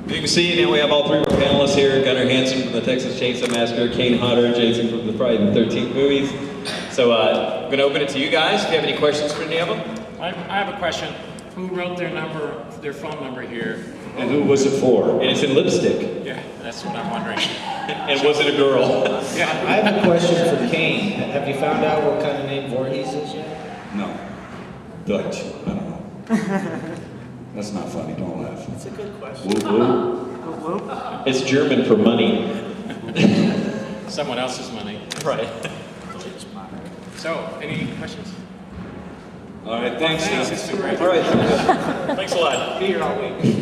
As you can see, now we have all three of our panelists here. Gunnar Hansen from the Texas Chainsaw Massacre, Kane, Hodder, Jason from the Friday the 13th movies. So I'm going to open it to you guys. If you have any questions for any of them. I have a question. Who wrote their phone number here? And who was it for? And it's in lipstick. Yeah, that's what I'm wondering. And was it a girl? Yeah. I have a question for Kane. Have you found out what kind of name Voorhees is yet? No. Dutch. I don't know. That's not funny. Don't laugh. That's a good question. Whoop, whoop. It's German for money. Someone else's money. Right. So, any questions? All right, thanks. Thanks. It's been great. All right. Thanks a lot. Be here all week.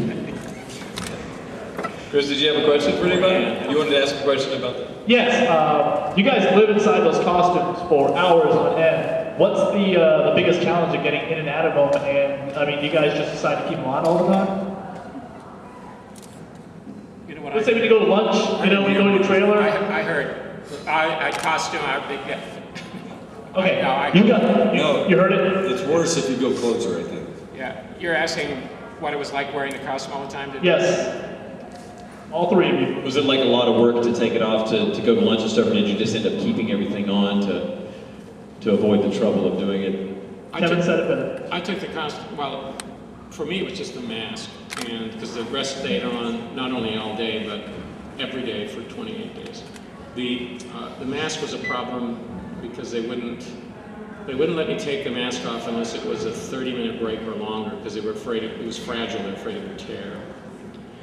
Chris, did you have a question for anybody? You wanted to ask a question about that? Yes, you guys live inside those costumes for hours on end. What's the biggest challenge of getting in and out of them? And I mean, you guys just decide to keep them on all the time? You know what? Let's say when you go to lunch, you know, when you go to your trailer. I heard. I costume. Yeah. Okay, No, you heard it? It's worse if you go closer, I think. Yeah, you're asking what it was like wearing the costume all the time? Yes. All three of you. Was it like a lot of work to take it off to go to lunch and stuff, or did you just end up keeping everything on to avoid the trouble of doing it? Kevin said it better. I took the costume, well, for me it was just the mask, and because the rest stayed on not only all day, but every day for 28 days. The mask was a problem because they wouldn't let me take the mask off unless it was a 30-minute break or longer, because they were afraid it was fragile, they were afraid it would tear.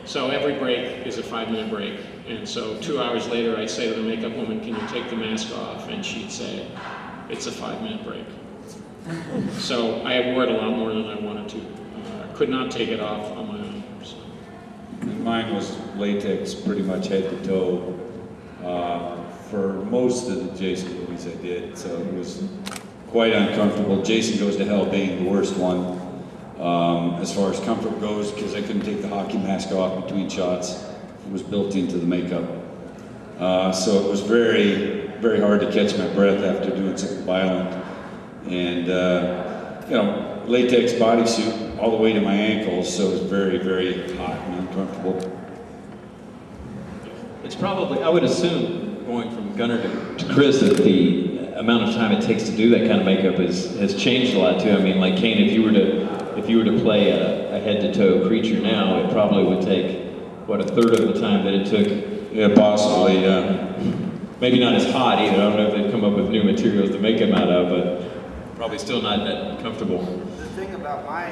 So every break is a 5-minute break, and so 2 hours later I'd say to the makeup woman, can you take the mask off? And she'd say, it's a 5-minute break. So I wore it a lot more than I wanted to. I could not take it off on my own. So. And mine was latex pretty much head to toe. For most of the Jason movies I did, so it was quite uncomfortable. Jason Goes to Hell being the worst one. As far as comfort goes, because I couldn't take the hockey mask off between shots. It was built into the makeup. So it was very, very hard to catch my breath after doing something violent. And, you know, latex bodysuit all the way to my ankles, so it was very, very hot and uncomfortable. It's probably, I would assume, going from Gunnar to Chris, that the amount of time it takes to do that kind of makeup has changed a lot too. I mean, like Kane, if you were to play a head-to-toe creature now, it probably would take, what, a third of the time that it took? Yeah, possibly, yeah. Maybe not as hot either. I don't know if they've come up with new materials to make them out of, but probably still not that comfortable. The thing about my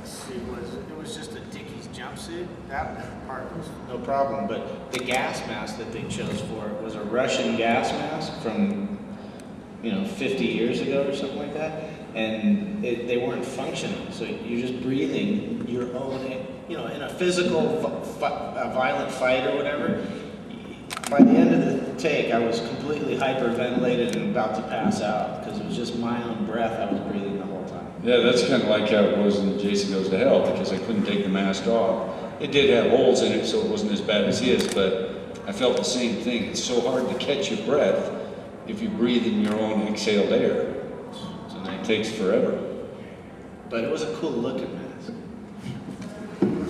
suit was it was just a Dickies jumpsuit. That part was no problem, but the gas mask that they chose for it was a Russian gas mask from, 50 years ago or something like that, and they weren't functional. So you're just breathing your own, in a physical, violent fight or whatever. By the end of the take, I was completely hyperventilated and about to pass out because it was just my own breath I was breathing the whole time. Yeah, that's kind of like how it was in Jason Goes to Hell, because I couldn't take the mask off. It did have holes in it, so it wasn't as bad as his, but I felt the same thing. It's so hard to catch your breath if you breathe in your own exhaled air. So it takes forever. But it was a cool looking mask.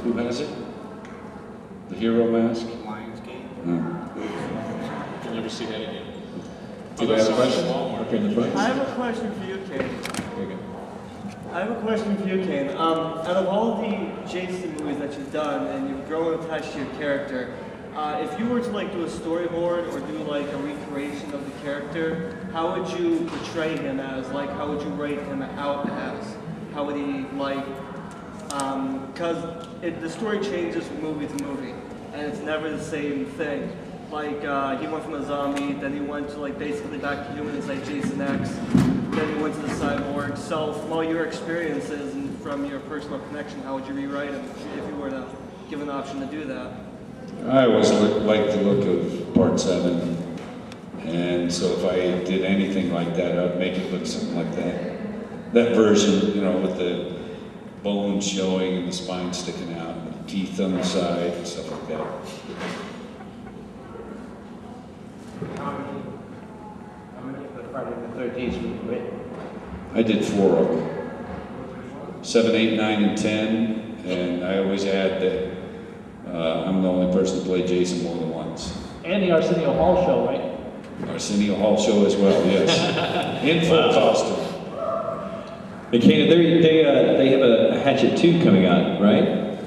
Who has it? The hero mask? Lionsgate. No. You'll never see that again. Do you have a question? Up here in the front. I have a question for you, Kane. There you go. I have a question for you, Kane. Out of all the Jason movies that you've done and you've grown attached to your character, if you were to do a storyboard or do a recreation of the character, how would you portray him as? How would you write him out as? How would he because the story changes from movie to movie, and it's never the same thing. He went from a zombie, then he went to basically back to humans like Jason X, then he went to the cyborg. So from all your experiences and from your personal connection, how would you rewrite him if you were to give an option to do that? I always liked the look of Part 7, and so if I did anything like that, I'd make it look something like that. That version, with the bones showing and the spine sticking out, and the teeth on the side and stuff like that. How many of the Friday the 13th were you with? I did 4 of them. 7, 8, 9, and 10, and I always add that I'm us to play Jason more than once. And the Arsenio Hall show, right? Arsenio Hall show as well, yes. In full costume. Hey, Kane, they have a Hatchet 2 coming out, right?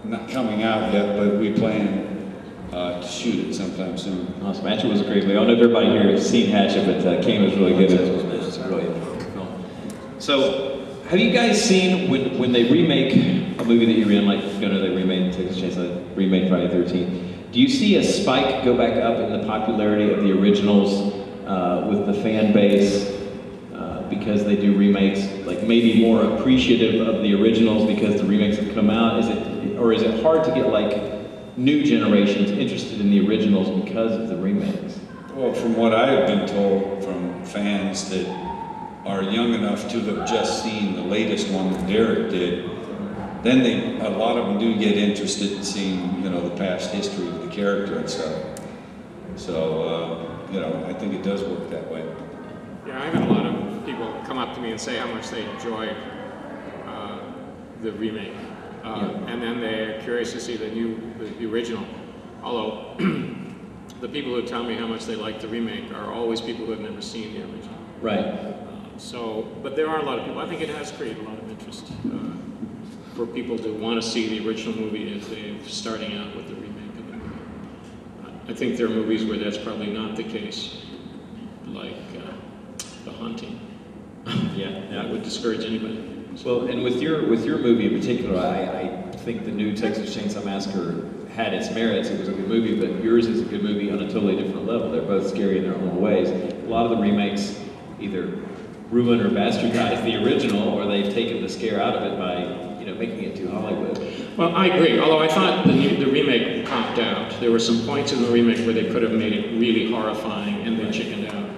Not coming out yet, but we plan to shoot it sometime soon. Awesome. Hatchet was a great movie. I don't know if everybody here has seen Hatchet, but Kane was really good. It was a really important film. So, have you guys seen when they remake a movie that you're in, like Gunnar, they remade Texas Chainsaw, remade Friday the 13th? Do you see a spike go back up in the popularity of the originals with the fan base because they do remakes, like maybe more appreciative of the originals because the remakes have come out? Is it hard to get like new generations interested in the originals because of the remakes? Well, from what I have been told from fans that are young enough to have just seen the latest one that Derek did, then a lot of them do get interested in seeing, the past history of the character and stuff. So, I think it does work that way. Yeah, I've had a lot of people come up to me and say how much they enjoyed the remake, and then they're curious to see the original. Although the people who tell me how much they like the remake are always people who have never seen the original. Right. But there are a lot of people. I think it has created a lot of interest for people to want to see the original movie if they're starting out with the remake of the movie. I think there are movies where that's probably not the case, like The Haunting. Yeah. That would discourage anybody. Well, and with your movie in particular, I think the new Texas Chainsaw Massacre had its merits. It was a good movie, but yours is a good movie on a totally different level. They're both scary in their own ways. A lot of the remakes either ruin or bastardize the original, or they've taken the scare out of it by making it too Hollywood. Well, I agree. Although I thought the remake copped out. There were some points in the remake where they could have made it really horrifying, and they chickened out.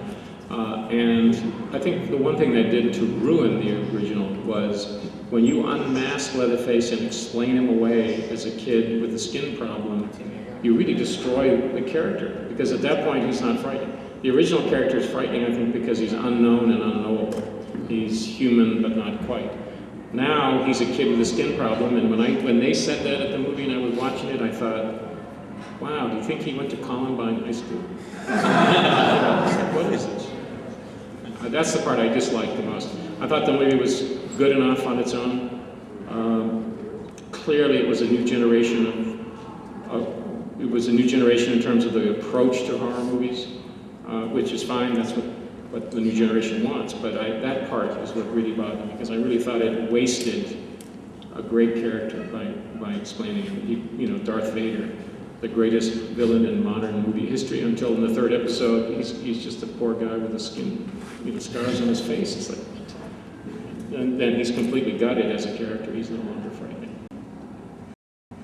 And I think the one thing they did to ruin the original was when you unmask Leatherface and explain him away as a kid with a skin problem, you really destroy the character, because at that point he's not frightening. The original character is frightening, I think, because he's unknown and unknowable. He's human, but not quite. Now he's a kid with a skin problem, and when they said that at the movie and I was watching it, I thought, wow, do you think he went to Columbine High School? What is this? That's the part I disliked the most. I thought the movie was good enough on its own. Clearly, it was a new generation it was a new generation in terms of the approach to horror movies, which is fine. That's what the new generation wants. But that part is what really bothered me, because I really thought it wasted a great character by explaining him. Darth Vader, the greatest villain in modern movie history, until in the third episode, he's just a poor guy with a skin, scars on his face. It's like, and then he's completely gutted as a character. He's no longer frightening.